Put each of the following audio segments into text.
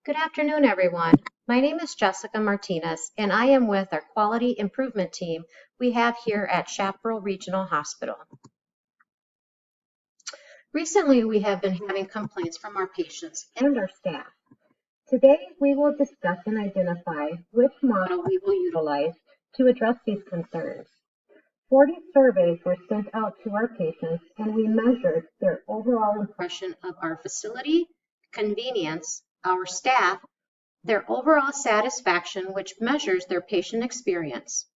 Good afternoon, everyone. My name is Jessica Martinez, and I am with our quality improvement team we have here at Chaparral Regional Hospital. Recently, we have been having complaints from our patients and our staff. Today, we will discuss and identify which model we will utilize to address these concerns. 40 surveys were sent out to our patients, and we measured their overall impression of our facility, convenience, our staff, their overall satisfaction, which measures their patient experience.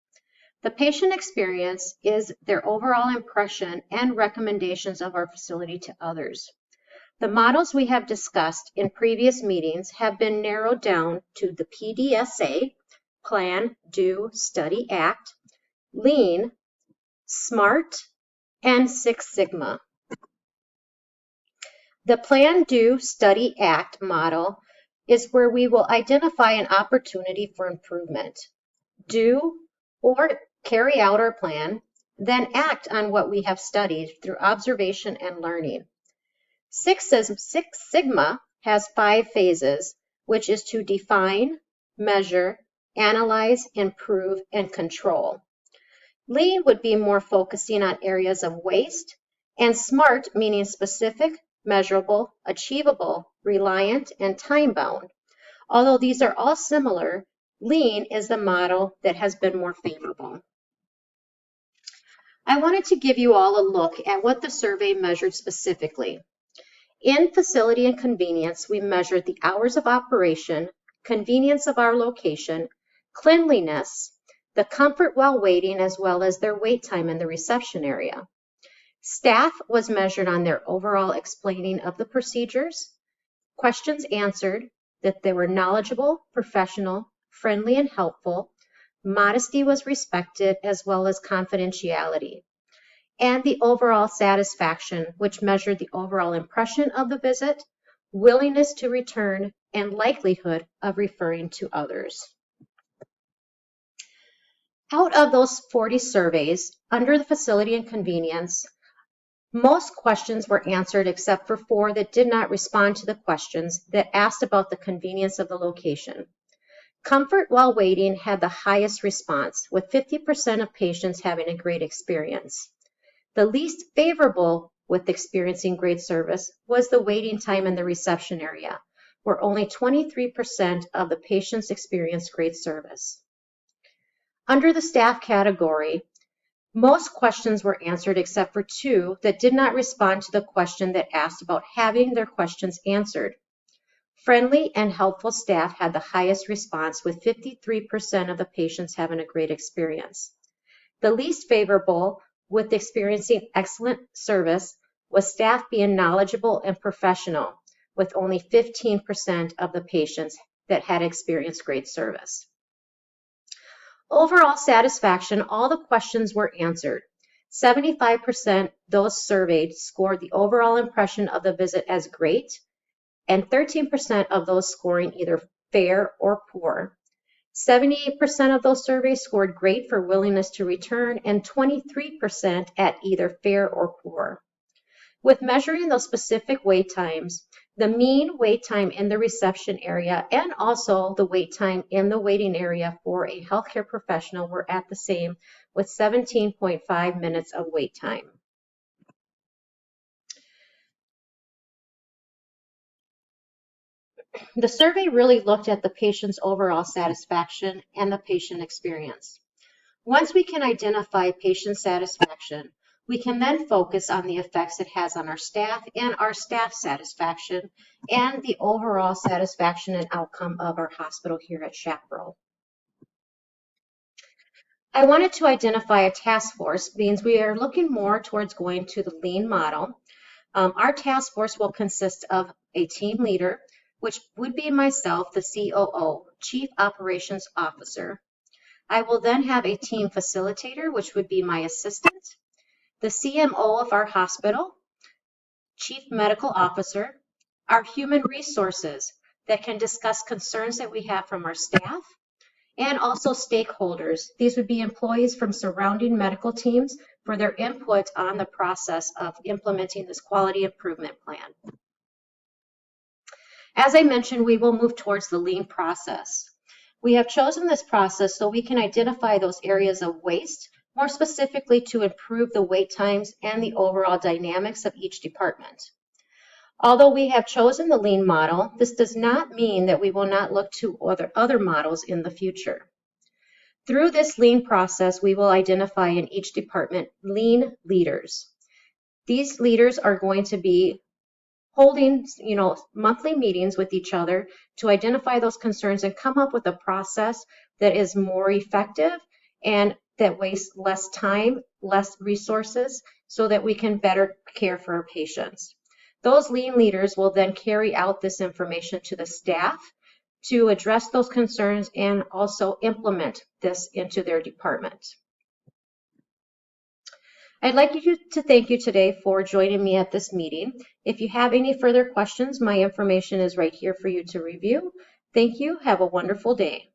The patient experience is their overall impression and recommendations of our facility to others. The models we have discussed in previous meetings have been narrowed down to the PDSA, Plan, Do, Study, Act, Lean, SMART, and Six Sigma. The Plan, Do, Study, Act model is where we will identify an opportunity for improvement, do or carry out our plan, then act on what we have studied through observation and learning. Six Sigma has 5 phases, which is to define, measure, analyze, improve, and control. Lean would be more focusing on areas of waste, and SMART meaning specific, measurable, achievable, reliant, and time-bound. Although these are all similar, Lean is the model that has been more favorable. I wanted to give you all a look at what the survey measured specifically. In facility and convenience, we measured the hours of operation, convenience of our location, cleanliness, the comfort while waiting, as well as their wait time in the reception area. Staff was measured on their overall explaining of the procedures, questions answered, that they were knowledgeable, professional, friendly, and helpful. Modesty was respected, as well as confidentiality. And the overall satisfaction, which measured the overall impression of the visit, willingness to return, and likelihood of referring to others. Out of those 40 surveys, under the facility and convenience, most questions were answered except for 4 that did not respond to the questions that asked about the convenience of the location. Comfort while waiting had the highest response, with 50% of patients having a great experience. The least favorable with experiencing great service was the waiting time in the reception area, where only 23% of the patients experienced great service. Under the staff category, most questions were answered except for 2 that did not respond to the question that asked about having their questions answered. Friendly and helpful staff had the highest response, with 53% of the patients having a great experience. The least favorable with experiencing excellent service was staff being knowledgeable and professional, with only 15% of the patients that had experienced great service. Overall satisfaction, all the questions were answered. 75% those surveyed scored the overall impression of the visit as great, and 13% of those scoring either fair or poor. 78% of those surveys scored great for willingness to return, and 23% at either fair or poor. With measuring those specific wait times, the mean wait time in the reception area and also the wait time in the waiting area for a healthcare professional were at the same, with 17.5 minutes of wait time. The survey really looked at the patient's overall satisfaction and the patient experience. Once we can identify patient satisfaction, we can then focus on the effects it has on our staff and our staff satisfaction and the overall satisfaction and outcome of our hospital here at Chaparral. I wanted to identify a task force, means we are looking more towards going to the lean model. Our task force will consist of a team leader, which would be myself, the COO, Chief Operations Officer. I will then have a team facilitator, which would be my assistant, the CMO of our hospital, Chief Medical Officer, our human resources that can discuss concerns that we have from our staff, and also stakeholders. These would be employees from surrounding medical teams for their input on the process of implementing this quality improvement plan. As I mentioned, we will move towards the lean process. We have chosen this process so we can identify those areas of waste, more specifically to improve the wait times and the overall dynamics of each department. Although we have chosen the lean model, this does not mean that we will not look to other models in the future. Through this lean process, we will identify in each department lean leaders. These leaders are going to be holding, monthly meetings with each other to identify those concerns and come up with a process that is more effective and that wastes less time, less resources, so that we can better care for our patients. Those lean leaders will then carry out this information to the staff to address those concerns and also implement this into their department. I'd like to thank you today for joining me at this meeting. If you have any further questions, my information is right here for you to review. Thank you. Have a wonderful day.